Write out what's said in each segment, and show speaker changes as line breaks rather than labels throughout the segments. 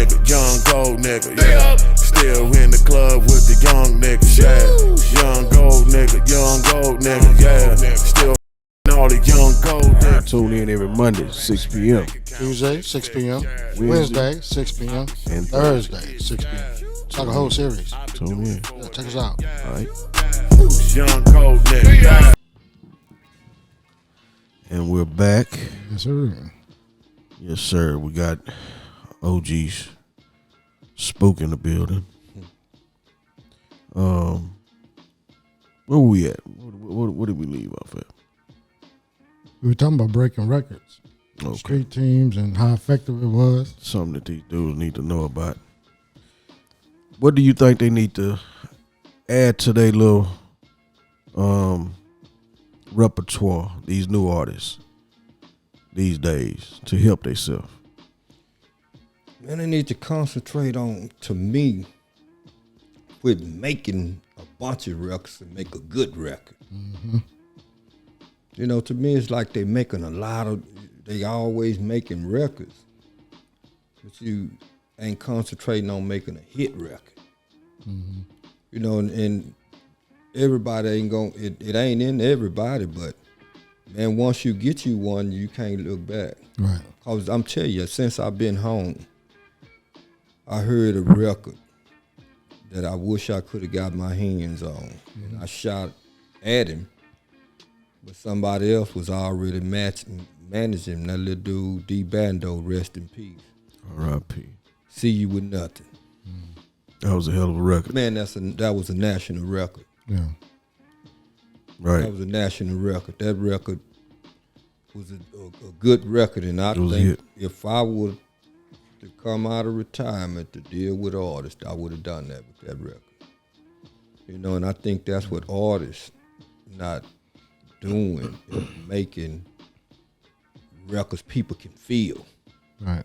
nigga, young gold nigga, yeah. Still in the club with the young niggas, yeah. Young gold nigga, yeah. Still all the young gold niggas.
Tune in every Monday, 6 p.m.
Tuesday, 6 p.m. Wednesday, 6 p.m.
And
Thursday, 6 p.m. It's like a whole series.
Tune in.
Yeah, check us out.
All right.
Young gold nigga, yeah.
And we're back.
Yes, sir.
Yes, sir. We got OG's Spook in the building. Where were we at? What did we leave off at?
We were talking about breaking records.
Okay.
Street teams and how effective it was.
Something that these dudes need to know about. What do you think they need to add to their little repertoire, these new artists these days, to help themselves?
Man, they need to concentrate on, to me, with making a bunch of records and make a good record.
Mm-hmm.
You know, to me, it's like they always making records, but you ain't concentrating on making a hit record.
Mm-hmm.
You know, and everybody ain't going, it ain't in everybody, but man, once you get you one, you can't look back.
Right.
Cause I'm telling you, since I've been home, I heard a record that I wish I could have got my hands on. Mm-hmm. And I shot at him, but somebody else was already managing that little dude, D Bando, rest in peace.
R.I.P.
See You With Nothing.
That was a hell of a record.
Man, that was a national record.
Yeah.
Right.
That was a national record. That record was a good record, and I think if I would to come out of retirement to deal with artists, I would have done that with that record. You know, and I think that's what artists not doing, is making records people can feel.
Right.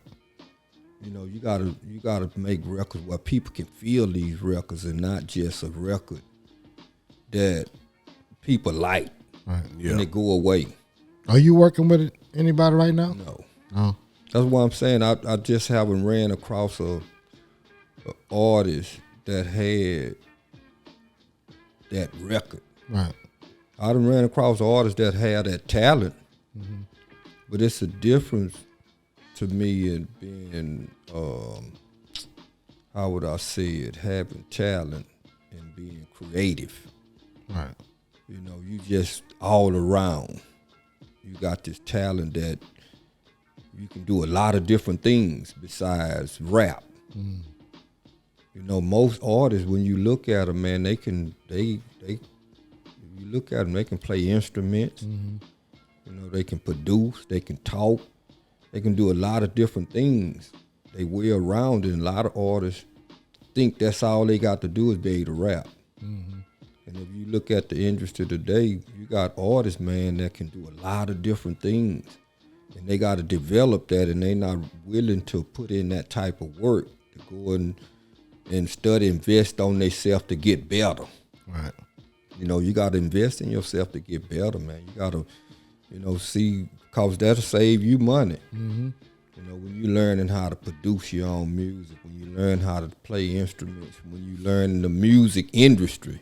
You know, you gotta make records where people can feel these records and not just a record that people like.
Right.
Yeah.
And they go away.
Are you working with anybody right now?
No.
No.
That's what I'm saying. I just haven't ran across a artist that had that record.
Right.
I done ran across artists that had that talent, but it's a difference to me in being, how would I say it, having talent and being creative.
Right.
You know, you just all around. You got this talent that you can do a lot of different things besides rap.
Mm.
You know, most artists, when you look at them, man, you look at them, they can play instruments.
Mm-hmm.
You know, they can produce, they can talk, they can do a lot of different things. They well-rounded, and a lot of artists think that's all they got to do is be able to rap.
Mm-hmm.
And if you look at the industry today, you got artists, man, that can do a lot of different things. And they got to develop that, and they not willing to put in that type of work to go and study, invest on themselves to get better.
Right.
You know, you got to invest in yourself to get better, man. You got to, you know, see, because that'll save you money.
Mm-hmm.
You know, when you learning how to produce your own music, when you learn how to play instruments, when you learn the music industry,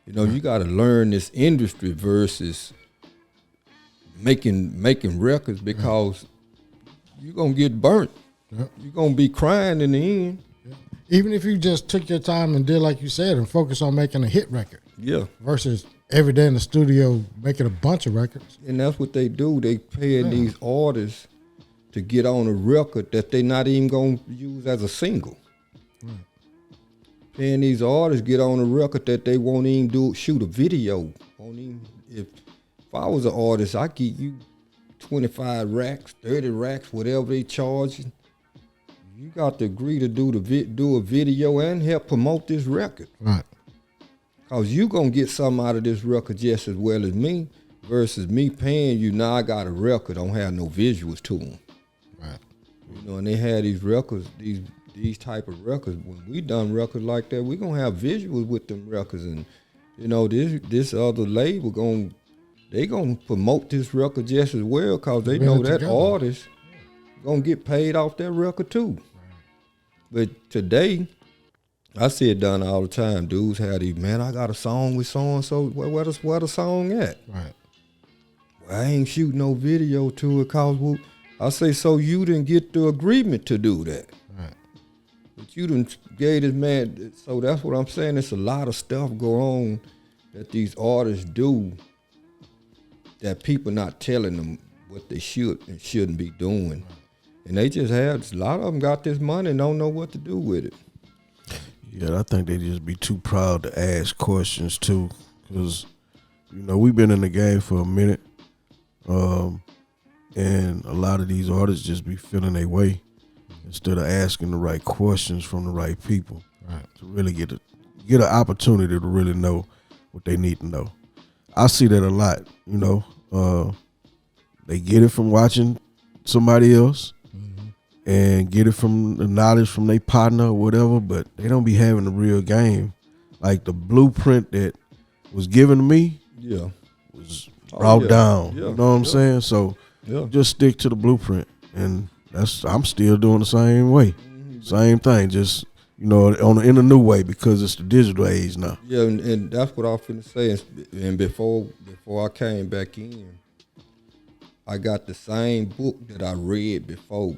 you know, you got to learn this industry versus making records, because you're going to get burnt.
Yep.
You're going to be crying in the end.
Yep. Even if you just took your time and did like you said and focus on making a hit record.
Yeah.
Versus every day in the studio making a bunch of records.
And that's what they do. They paying these artists to get on a record that they not even going to use as a single.
Right.
Paying these artists get on a record that they won't even shoot a video. If I was an artist, I'd give you 25 racks, 30 racks, whatever they charging. You got to agree to do a video and help promote this record.
Right.
Because you going to get something out of this record just as well as me, versus me paying you, now I got a record, don't have no visuals to them.
Right.
You know, and they had these records, these type of records. When we done records like that, we going to have visuals with them records. And, you know, this other label they going to promote this record just as well, because they know that artist going to get paid off that record too. But today, I see it done all the time. Dudes have these, man, I got a song with so-and-so. Where the song at?
Right.
Well, I ain't shooting no video to it cause I say, so you didn't get the agreement to do that.
Right.
But you done gave this man, so that's what I'm saying. It's a lot of stuff go on that these artists do that people not telling them what they should and shouldn't be doing. Right. And they just a lot of them got this money and don't know what to do with it.
Yeah, I think they just be too proud to ask questions too, because we've been in the game for a minute, and a lot of these artists just be feeling their way instead of asking the right questions from the right people, right? To really get an opportunity to really know what they need to know. I see that a lot. They get it from watching somebody else. And get it from the knowledge from their partner or whatever, but they don't be having the real game. Like the blueprint that was given to me was brought down.
Yeah.
You know what I'm saying? So just stick to the blueprint. And I'm still doing the same way. Mm-hmm. Same thing, just in a new way because it's the digital age now.
Yeah, and that's what I was finna say. And before I came back in, I got the same book that I read before.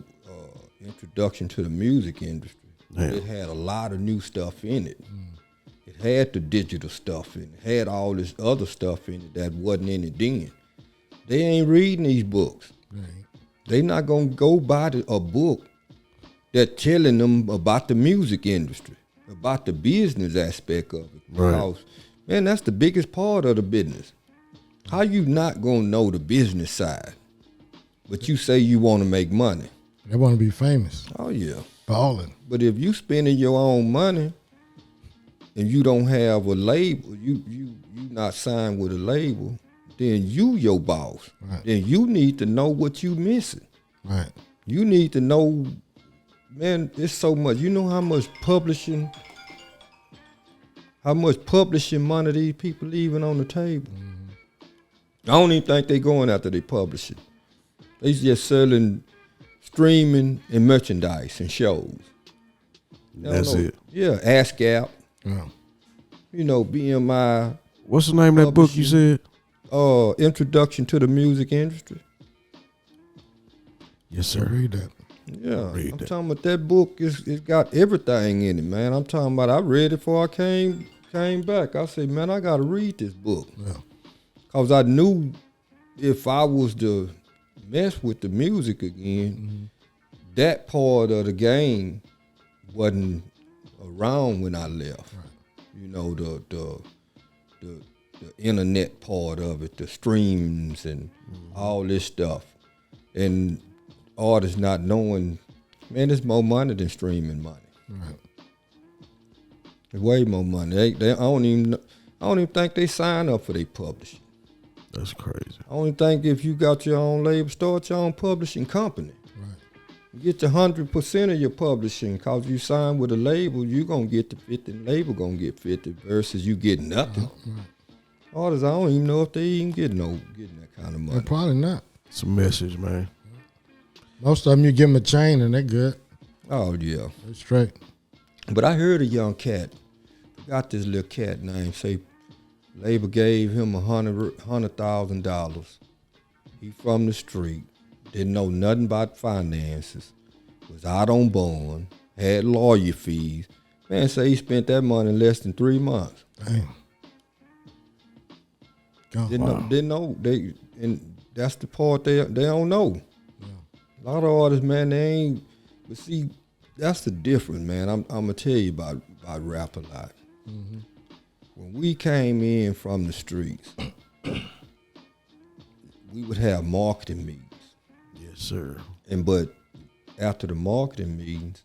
Introduction to the music industry. Yeah. It had a lot of new stuff in it. It had the digital stuff in it. It had all this other stuff in it that wasn't in it then. They ain't reading these books. Right. They not gonna go buy a book that telling them about the music industry, about the business aspect of it. Because, man, that's the biggest part of the business. How you not gonna know the business side, but you say you want to make money?
They want to be famous.
Oh, yeah.
Balling.
But if you spending your own money and you don't have a label, you not signed with a label, then you your boss. Right. Then you need to know what you missing.
Right.
You need to know, man, it's so much. You know how much publishing money these people leaving on the table? Mm-hmm. I don't even think they going after they publishing. They just selling streaming and merchandise and shows.
That's it.
Yeah, ASCAP. Yeah. BMI.
What's the name of that book you said?
Introduction to the Music Industry.
Yes, sir.
Read that.
Yeah, I'm talking about that book. It's got everything in it, man. I'm talking about. I read it before I came back. I said, man, I got to read this book. Yeah. Cause I knew if I was to mess with the music again, that part of the game wasn't around when I left. Right. The internet part of it, the streams and all this stuff, and artists not knowing, man, there's more money than streaming money. Right. There's way more money. I don't even think they sign up for their publishing.
That's crazy.
I only think if you got your own label, start your own publishing company. Right. Get the 100% of your publishing, cause you sign with a label, you gonna get the 50, the label gonna get 50 versus you get nothing. Right. Artists, I don't even know if they even getting that kind of money.
Probably not.
It's a message, man.
Most of them, you give them a chain and they're good.
Oh yeah,
they're straight.
But I heard a young cat, got this little cat named say. Labor gave him $100,000. He from the street, didn't know nothing about finances, was out on bond, had lawyer fees. Man, say he spent that money in less than 3 months.
Damn.
Didn't know. And that's the part they don't know. Yeah. A lot of artists, man, they ain't. But see, that's the difference, man. I'm gonna tell you about rap a lot. Mm-hmm. When we came in from the streets, we would have marketing meetings.
Yes, sir.
But after the marketing meetings,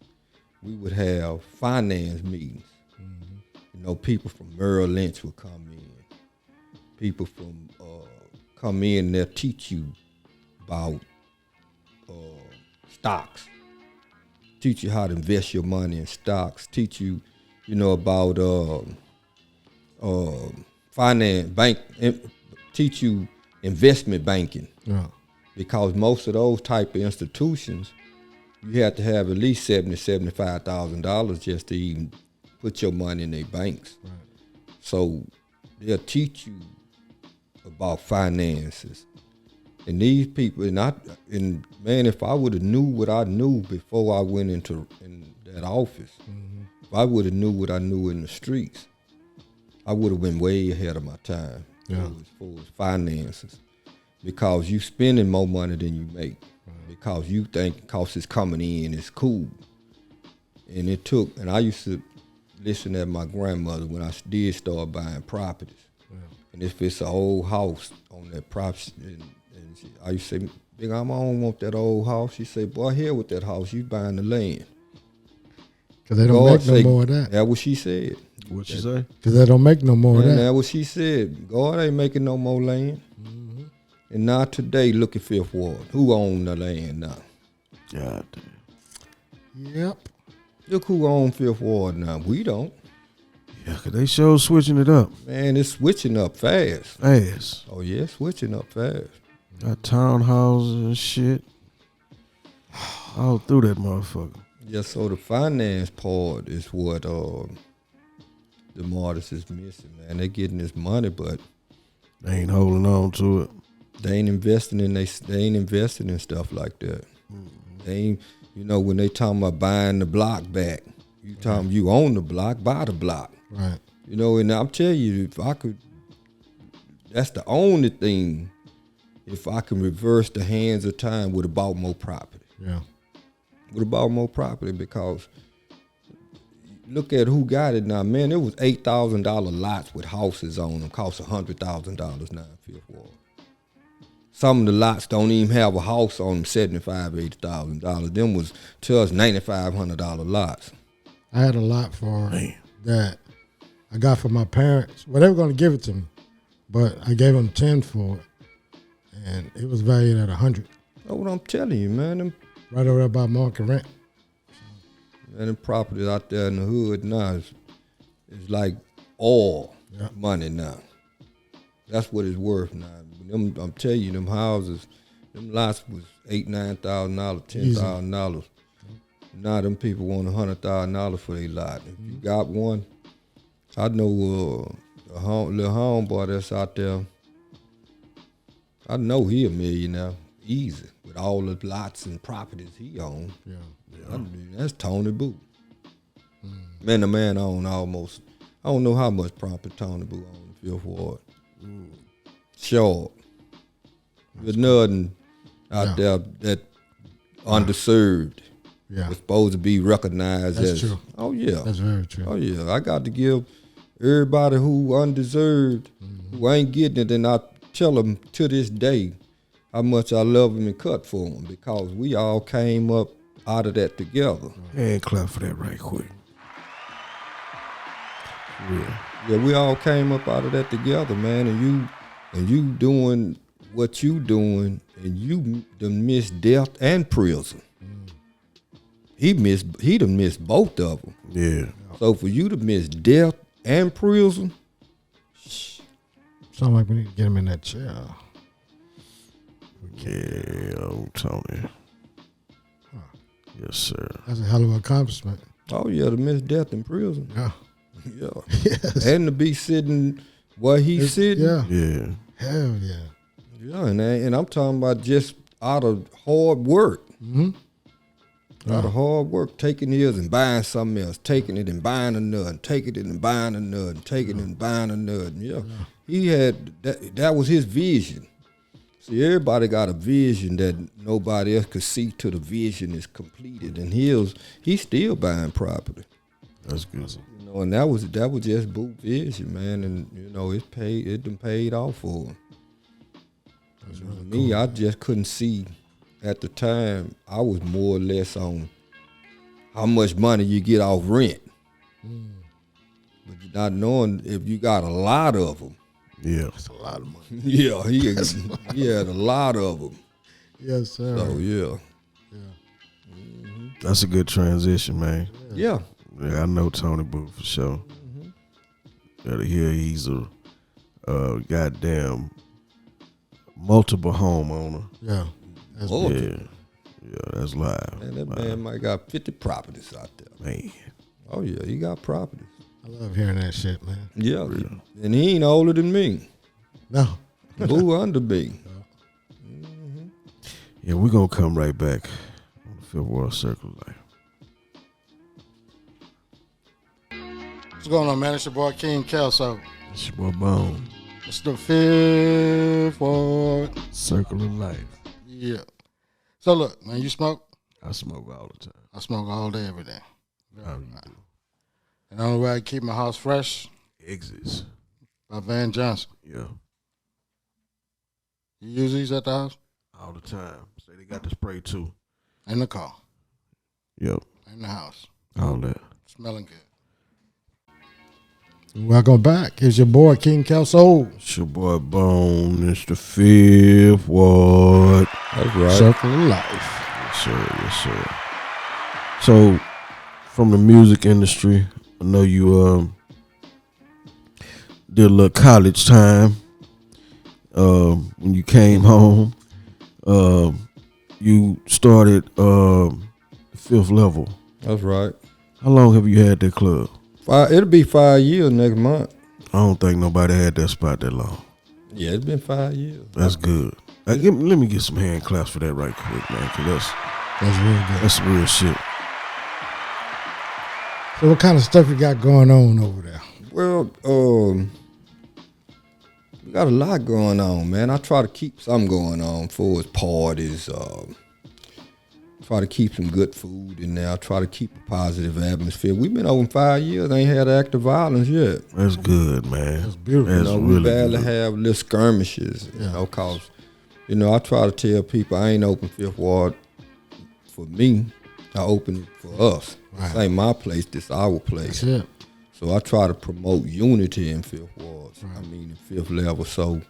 we would have finance meetings. Mm-hmm. People from Merrill Lynch would come in. People from come in and they'll teach you about stocks. Teach you how to invest your money in stocks. Teach you, about finance, bank, teach you investment banking. Yeah. Because most of those type of institutions, you had to have at least $75,000 just to even put your money in their banks. Right. So they'll teach you about finances. And these people, and man, if I would have knew what I knew before I went in that office, if I would have knew what I knew in the streets, I would have been way ahead of my time as far as finances. Because you spending more money than you make. Because you think because it's coming in, it's cool. And I used to listen at my grandmother when I did start buying properties. Yeah. And if it's an old house on that property, I used to say, Big Mama, I don't want that old house. She said, boy, hell with that house, you buying the land.
Because they don't make no more of that.
That's what she said.
What she say?
Because they don't make no more of that.
That's what she said. God ain't making no more land. And now today, look at Fifth Ward. Who own the land now?
God damn.
Yep.
Look who own Fifth Ward now. We don't.
Yeah, because they sure switching it up.
Man, it's switching up fast.
Fast.
Oh, yeah, switching up fast.
Got townhouses and shit all through that motherfucker.
Yeah, so the finance part is what the artist is missing, man. They getting this money, but
they ain't holding on to it.
They ain't investing in stuff like that. They ain't, when they talking about buying the block back, you talking you own the block, buy the block.
Right.
And I'm telling you, if I could, that's the only thing. If I can reverse the hands of time, would have bought more property.
Yeah. Would have
bought more property because look at who got it now, man. It was $8,000 lots with houses on them, cost $100,000 now in Fifth Ward. Some of the lots don't even have a house on them, $75,000, $80,000. Them was to us $9,500 lots.
I had a lot for that I got from my parents. Well, they were going to give it to me, but I gave them 10 for it, and it was valued at 100.
That's what I'm telling you, man.
Right over there by market rent.
And the property out there in the hood now is like oil money now. That's what it's worth now. I'm telling you, them houses, them lots was $8,000, $9,000, $10,000. Now them people want $100,000 for their lot. If you got one, I know little homeboy that's out there. I know he a millionaire, easy, with all the lots and properties he owns. Yeah. I mean, that's Tony Boo. Man, the man own almost, I don't know how much property Tony Boo owned in Fifth Ward. Sure. There's nothing out there that underserved. Yeah. Was supposed to be recognized as.
True.
Oh, yeah.
That's very true.
Oh, yeah. I got to give everybody who undeserved, who ain't getting it, and I tell them to this day how much I love them and cut for them because we all came up out of that together.
And clap for that right quick.
Yeah, we all came up out of that together, man, and you doing what you doing, and you done missed death and prison. He done missed both of them.
Yeah.
So for you to miss death and prison,
sound like we need to get him in that chair.
Yeah, old Tony. Huh. Yes, sir.
That's a hell of an accomplishment.
Oh yeah, to miss death in prison.
Yeah.
Yeah.
Yes.
And to be sitting where he's sitting.
Yeah.
Yeah.
Hell yeah.
Yeah, and I'm talking about just out of hard work.
Mm-hmm.
Out of hard work, taking his and buying something else, taking it and buying another, taking it and buying another, taking it and buying another. Yeah. He had that was his vision. See, everybody got a vision that nobody else could see till the vision is completed. And he's still buying property.
That's good.
And that was just Boot vision, man. And it done paid off for him. That's really me, cool. I just couldn't see. At the time, I was more or less on how much money you get off rent. But you're not knowing if you got a lot of them.
Yeah.
That's a lot of money.
Yeah, he had a lot of them.
Yes, sir.
So, yeah.
Yeah.
That's a good transition, man.
Yeah.
Yeah, I know Tony Booth for sure. Gotta hear he's a goddamn multiple homeowner.
Yeah.
Yeah. Yeah, that's live.
And that man might got 50 properties out there.
Man.
Oh, yeah, he got properties.
I love hearing that shit, man.
Yeah, and he ain't older than me.
No.
Who under me?
Yeah, we're going to come right back on the Fifth World Circle Life.
What's going on, man? It's your boy King Kelso.
It's your boy Bone.
It's the Fifth Ward
Circle of Life.
Yeah. So look, man, you smoke?
I smoke all the time.
I smoke all day, every day.
How you do?
And the only way I keep my house fresh
Exits.
by Van Johnson.
Yeah.
You use these at the house?
All the time. Say they got the spray too.
In the car.
Yep.
In the house.
All that.
Smelling good. Welcome back. It's your boy King Kelso.
It's your boy Bone. It's the Fifth Ward.
That's right.
Circle of Life.
Yes, sir. Yes, sir. So, from the music industry, I know you did a little college time. When you came home, you started the Fifth Level.
That's right.
How long have you had that club?
It'll be 5 years next month.
I don't think nobody had that spot that long.
Yeah, it's been 5 years.
That's good. Let me get some hand claps for that right quick, man, because
That's real good.
that's real shit.
So what kind of stuff you got going on over there?
Well, we got a lot going on, man. I try to keep something going on for parties. Try to keep some good food in there. I try to keep a positive atmosphere. We've been open 5 years. Ain't had active violence yet.
That's good, man.
That's beautiful.
That's
We
really
barely
good.
have little skirmishes, cause, I try to tell people I ain't open Fifth Ward for me. I open it for us. This ain't my place. This our place.
That's it.
So I try to promote unity in Fifth Ward. I mean, in Fifth Level. So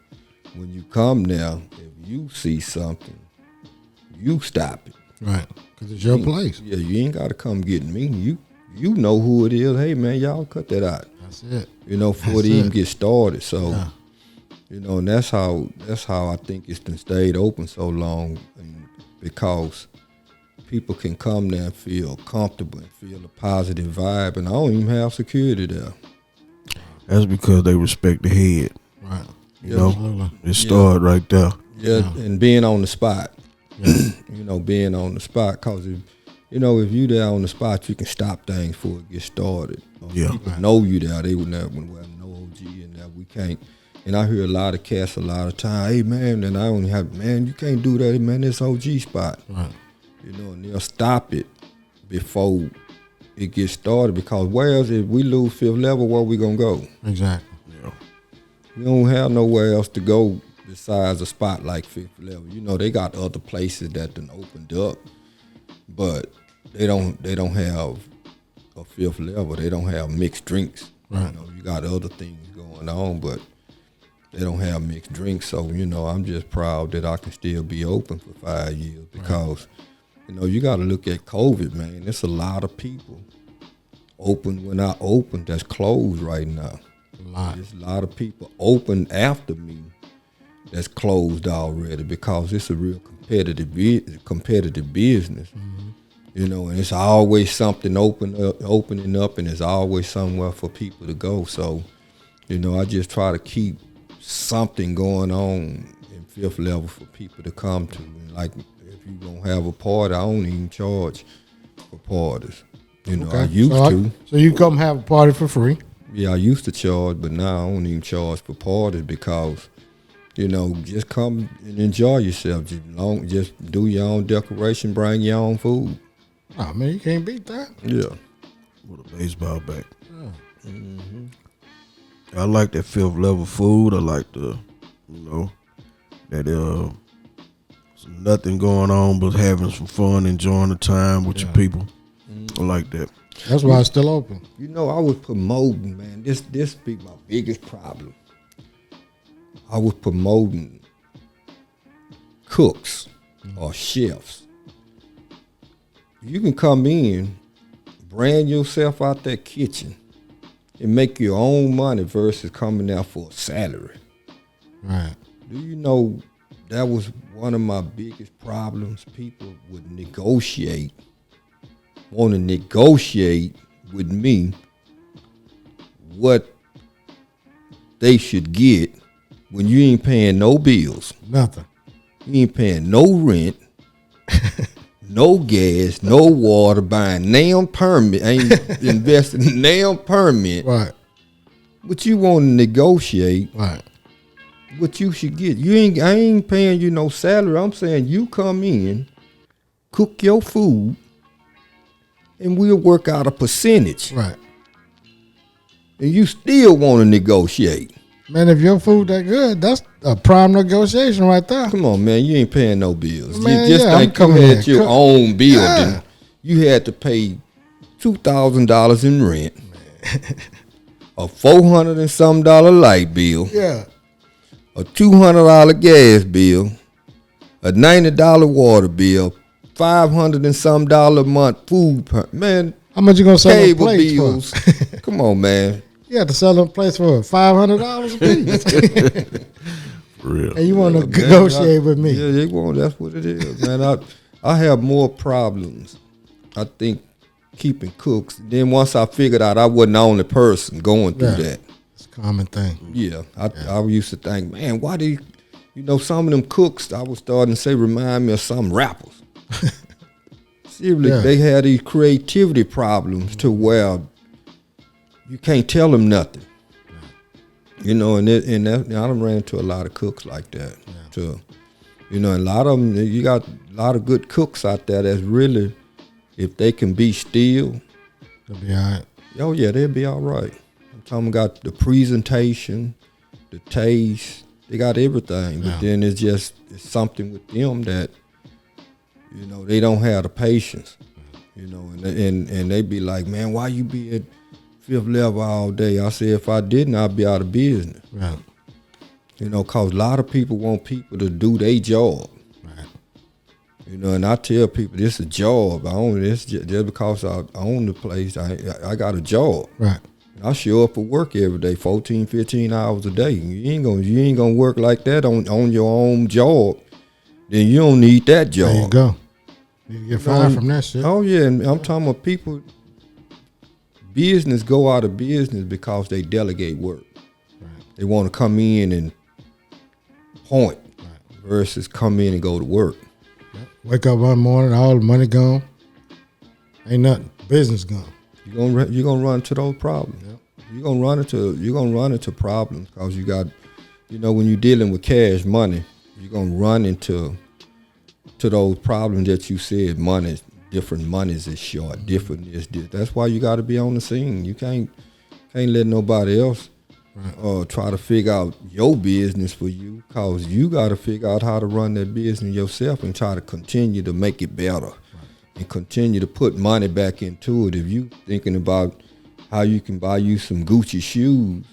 when you come now, if you see something, you stop it.
Right. Because it's your place.
Yeah, you ain't got to come get me. You know who it is. Hey, man, y'all cut that out.
That's it.
Before it even get started. So, and that's how I think it's been stayed open so long, and because people can come there and feel comfortable and feel a positive vibe, and I don't even have security there.
That's because they respect the head.
Right.
You know,
Absolutely.
it started right there.
Yeah, and being on the spot. Being on the spot, because if you there on the spot, you can stop things before it gets started. People know you there. They would never no OG in there. We can't. And I hear a lot of cats a lot of time. Hey man, and I only have you can't do that, man. It's OG spot.
Right.
And they'll stop it before it gets started, because where else if we lose Fifth Level, where we gonna go?
Exactly.
Yeah.
We don't have nowhere else to go besides a spot like Fifth Level. They got other places that done opened up, but they don't have a Fifth Level. They don't have mixed drinks.
Right.
You got other things going on, but they don't have mixed drinks. So, I'm just proud that I can still be open for 5 years, because, you got to look at COVID, man. There's a lot of people open when I open that's closed right now. There's a lot of people open after me that's closed already, because it's a real competitive business. And it's always something opening up, and there's always somewhere for people to go. So, I just try to keep something going on in Fifth Level for people to come to. And like, if you don't have a party, I don't even charge for parties. I used to.
So you come have a party for free?
Yeah, I used to charge, but now I don't even charge for parties, because just come and enjoy yourself. Just do your own decoration, bring your own food.
Oh, man, you can't beat that.
Yeah.
With a baseball bat. I like that Fifth Level food. I like that nothing going on but having some fun, enjoying the time with your people. I like that.
That's why it's still open.
I was promoting, man. This be my biggest problem. I was promoting cooks or chefs. You can come in, brand yourself out that kitchen, and make your own money versus coming out for a salary.
Right.
Do you know that was one of my biggest problems. People would want to negotiate with me what they should get when you ain't paying no bills.
Nothing.
You ain't paying no rent, no gas, no water, buying damn permit, ain't investing in damn permit.
Right.
But you want to negotiate
Right.
what you should get. I ain't paying you no salary. I'm saying you come in, cook your food, and we'll work out a percentage.
Right.
And you still want to negotiate.
Man, if your food that good, that's a prime negotiation right there.
Come on, man. You ain't paying no bills.
Man,
you just
yeah,
think
I'm
you
coming
had
in.
your own building.
Yeah.
You had to pay $2,000 in rent, a $400 and some light bill,
Yeah.
a $200 gas bill, a $90 water bill, $500 and some a month food. Man,
How much you gonna sell them
cable
plates
bills.
for?
Come on, man.
You had to sell them plates for $500 a piece.
For real.
And you want to
Man,
negotiate with me?
Yeah, they want. That's what it is, man. I have more problems, I think, keeping cooks. Then once I figured out I wasn't the only person going through that.
It's a common thing.
Yeah, I used to think, man, why do some of them cooks I was starting to say remind me of some rappers. Seriously, they had these creativity problems to where you can't tell them nothing. And I done ran into a lot of cooks like that. Too. And a lot of them, you got a lot of good cooks out there that's really, if they can be still,
They'll be all right.
oh yeah, they'll be all right. I'm talking about the presentation, the taste, they got everything. But then it's something with them that, they don't have the patience. And they be like, man, why you be at fifth level all day? I said, if I didn't, I'd be out of business.
Right.
Cause a lot of people want people to do their job.
Right.
And I tell people this is a job. I own this just because I own the place. I got a job.
Right.
I show up for work every day, 14, 15 hours a day. You ain't gonna work like that on your own job. Then you don't need that job.
There you go. You get fired from that shit.
Oh yeah, and I'm talking about people. Business go out of business because they delegate work. Right. They want to come in and point versus come in and go to work.
Yep. Wake up one morning, all the money gone. Ain't nothing. Business gone.
You're gonna run into those problems.
Yep.
You're gonna run into problems because you got, when you're dealing with cash money, you're gonna run into those problems that you said. Different monies is short. Different is this. That's why you got to be on the scene. You can't let nobody else try to figure out your business for you, because you got to figure out how to run that business yourself and try to continue to make it better and continue to put money back into it. If you thinking about how you can buy you some Gucci shoes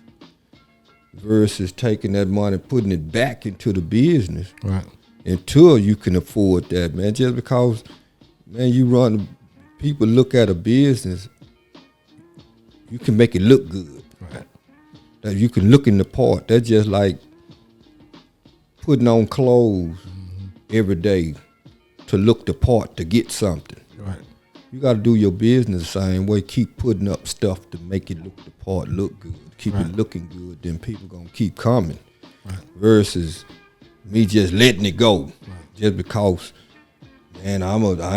versus taking that money, putting it back into the business,
right,
until you can afford that, man. Just because, man, people look at a business, you can make it look good.
right,
That you can look in the part. That's just like putting on clothes every day to look the part, to get something.
right.
You got to do your business the same way. Keep putting up stuff to make it look the part look good. Keep it looking good. Then people gonna keep coming.
Right.
Versus me just letting it go, just because, man, I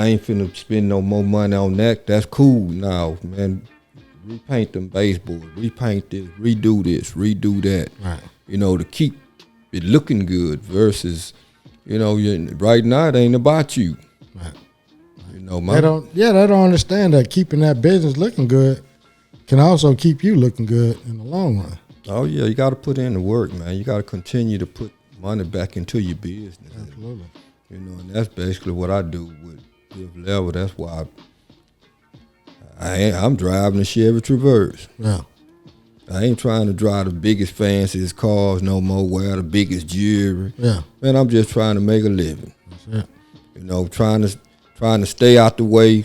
ain't finna spend no more money on that. That's cool now, man. Repaint them baseboards, repaint this, redo that.
Right.
To keep it looking good. Versus, right now it ain't about you.
Right.
They
They don't understand that keeping that business looking good can also keep you looking good in the long run.
Oh yeah, you got to put in the work, man. You got to continue to put money back into your business.
Absolutely.
And that's basically what I do with Fifth Level. That's why I'm driving a Chevy Traverse.
Yeah.
I ain't trying to drive the biggest, fanciest cars no more, wear the biggest jewelry.
Yeah.
Man, I'm just trying to make a living.
That's it.
Trying to stay out the way,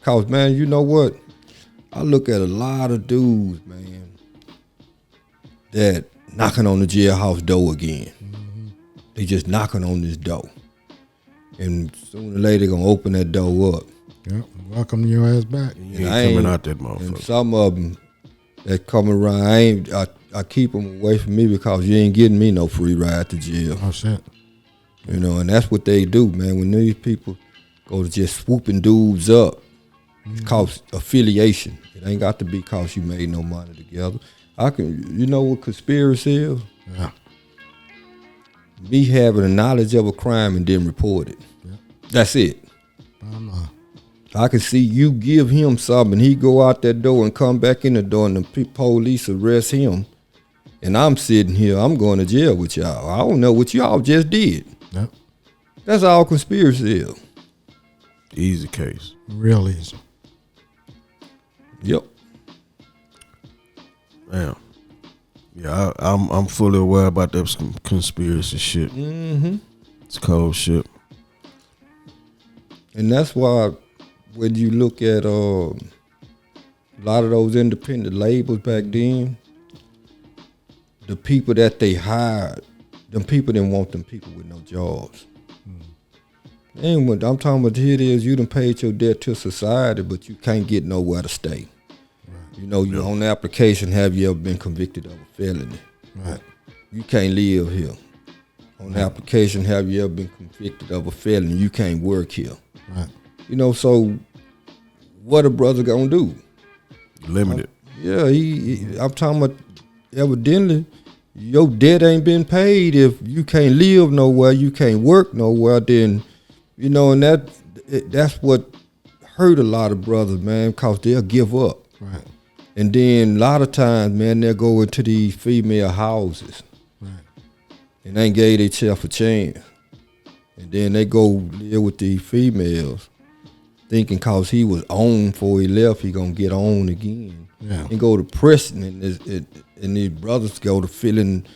cause, man, you know what? I look at a lot of dudes, man, that knocking on the jailhouse door again. They just knocking on this door. And sooner or later, they're going to open that door up.
Yep. Welcome your ass back.
You ain't coming out that motherfucker.
And some of them that come around, I keep them away from me because you ain't getting me no free ride to jail.
Oh, shit.
You know, and that's what they do, man. When these people go to just swooping dudes up, it's cause affiliation. It ain't got to be cause you made no money together. You know what conspiracy is?
Yeah.
Me having a knowledge of a crime and then report it.
Yeah.
That's it. I can see you give him something, he go out that door and come back in the door and the police arrest him. And I'm sitting here, I'm going to jail with y'all. I don't know what y'all just did.
Yep.
That's all conspiracy is.
Easy case.
Real easy.
Yep.
Damn. Yeah, I'm fully aware about that conspiracy shit.
Mm-hmm.
It's cold shit.
And that's why when you look at a lot of those independent labels back then, the people that they hired, them people didn't want them people with no jobs. And when I'm talking about here it is, you done paid your debt to society, but you can't get nowhere to stay. Right. You know, you on the application, have you ever been convicted of a felony?
Right.
You can't live here. On the application, have you ever been convicted of a felony? You can't work here.
Right.
You know, so what a brother gonna do?
Limited.
I'm talking about evidently your debt ain't been paid. If you can't live nowhere, you can't work nowhere, then, you know, and that's what hurt a lot of brothers, man, because they'll give up.
Right.
And then a lot of times, man, they'll go into these female houses.
Right.
And they ain't gave themselves a chance. And then they go live with these females, thinking cause he was on before he left, he gonna get on again.
Yeah.
And go to prison, and these brothers go to feeling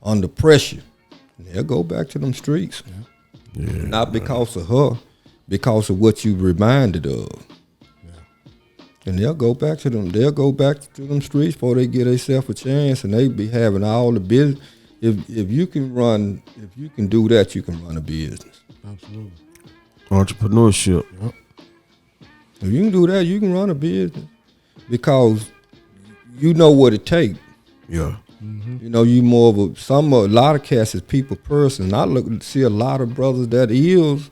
under pressure. And they'll go back to them streets.
Yeah.
Not because of her, because of what you reminded of. And they'll go back to them. They'll go back to them streets before they get themselves a chance, and they be having all the business. If you can do that, you can run a business.
Absolutely.
Entrepreneurship.
Yep.
If you can do that, you can run a business because you know what it takes.
Yeah.
Mm-hmm.
You know, you more of a lot of cats is people person. I see a lot of brothers that is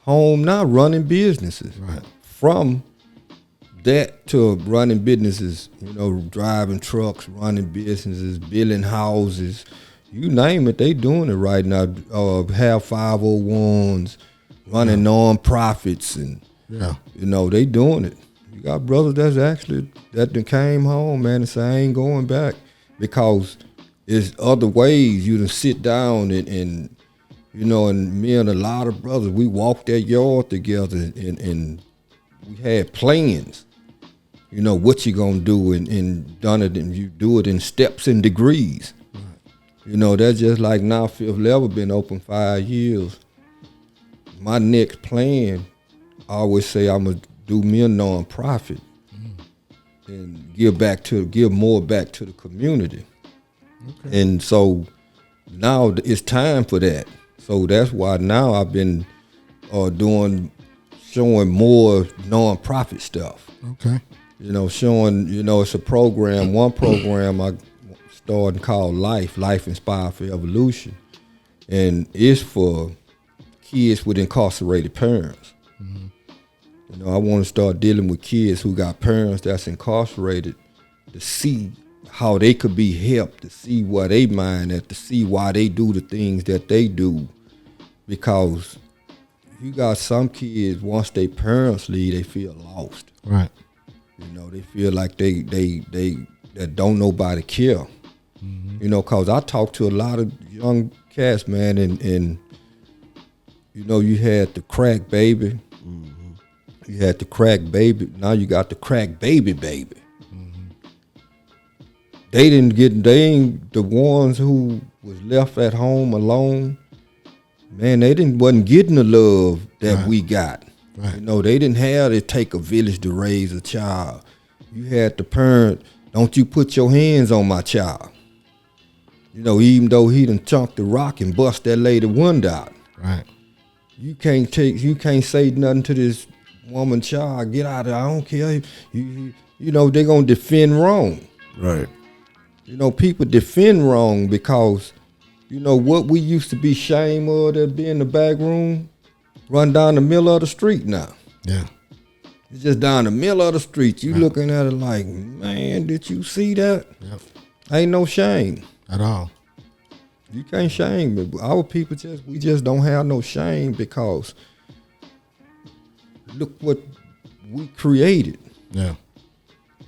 home now running businesses.
Right.
From that to running businesses, you know, driving trucks, running businesses, building houses, you name it, they doing it right now. Have 501s, running nonprofits, and you know, they doing it. You got brothers that done came home, man, and say, I ain't going back, because there's other ways you can sit down and you know, and me and a lot of brothers, we walked that yard together and we had plans. You know, what you gonna do and done it, and you do it in steps and degrees. Right. You know, that's just like now Fifth Level been open 5 years. My next plan, I always say I'm gonna do me a nonprofit and give more back to the community. Okay. And so now it's time for that. So that's why now I've been showing more nonprofit stuff.
Okay.
You know, showing, you know, it's a program, one program I started called Life Inspired for Evolution. And it's for kids with incarcerated parents. Mm-hmm. You know, I want to start dealing with kids who got parents that's incarcerated to see how they could be helped, to see where they mind at, to see why they do the things that they do. Because you got some kids, once their parents leave, they feel lost.
Right.
You know, they feel like they that don't nobody care. Mm-hmm. You know, cause I talk to a lot of young cats, man, and you know, you had the crack baby, mm-hmm. You had the crack baby. Now you got the crack baby. Mm-hmm. They ain't the ones who was left at home alone. Man, wasn't getting the love that we got. Right. You know, they didn't have to take a village to raise a child. You had the parent, don't you put your hands on my child. You know, even though he done chunked the rock and bust that lady window out.
Right.
You can't say nothing to this woman, child. Get out of there. I don't care. You know, they're gonna defend wrong.
Right.
You know, people defend wrong because, you know, what we used to be ashamed of that be in the back room, run down the middle of the street now.
Yeah.
It's just down the middle of the street. You looking at it like, man, did you see that?
Yep.
Ain't no shame.
At all.
You can't shame me. Our people we just don't have no shame because look what we created.
Yeah.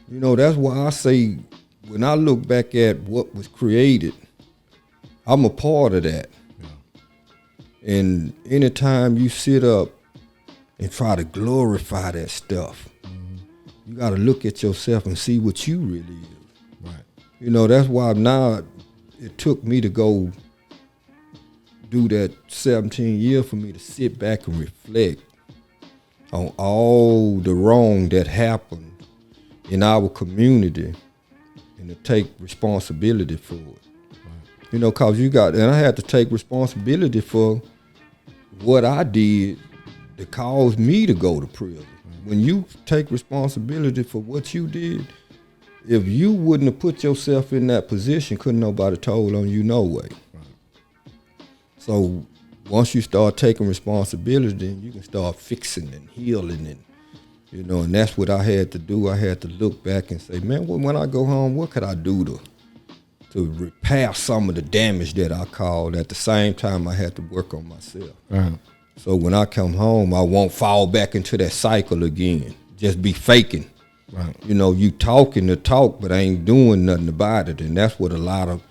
You know, that's why I say when I look back at what was created, I'm a part of that. Yeah. And anytime you sit up and try to glorify that stuff, you got to look at yourself and see what you really is.
Right.
You know, that's why now it took me to go do that 17 years for me to sit back and reflect on all the wrong that happened in our community and to take responsibility for it. Right. You know, cause and I had to take responsibility for what I did that caused me to go to prison. Right. When you take responsibility for what you did, if you wouldn't have put yourself in that position, couldn't nobody told on you no way. Right. So once you start taking responsibility, you can start fixing and healing and, you know, and that's what I had to do. I had to look back and say, man, when I go home, what could I do to repair some of the damage that I caused? At the same time, I had to work on myself. Right. So when I come home, I won't fall back into that cycle again, just be faking. Right. You know, you talking the talk, but ain't doing nothing about it. And that's what a lot of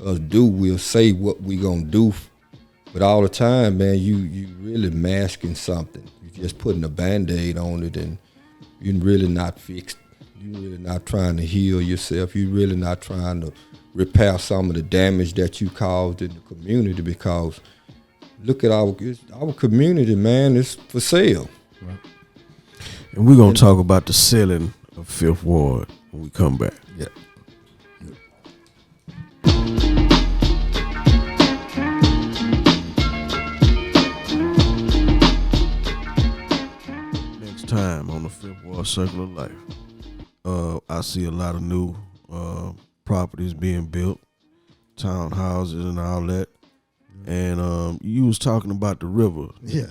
us do. We'll say what we gonna do, but all the time, man, you really masking something. You're just putting a Band-Aid on it, and you're really not fixed. You're really not trying to heal yourself. You're really not trying to repair some of the damage that you caused in the community, because look at our community, man, it's for sale. Right.
And we're going to talk about the selling of Fifth Ward when we come back.
Yeah.
Next time on the Fifth Ward Circle of Life, I see a lot of new properties being built, townhouses and all that. And you was talking about the river.
Yeah.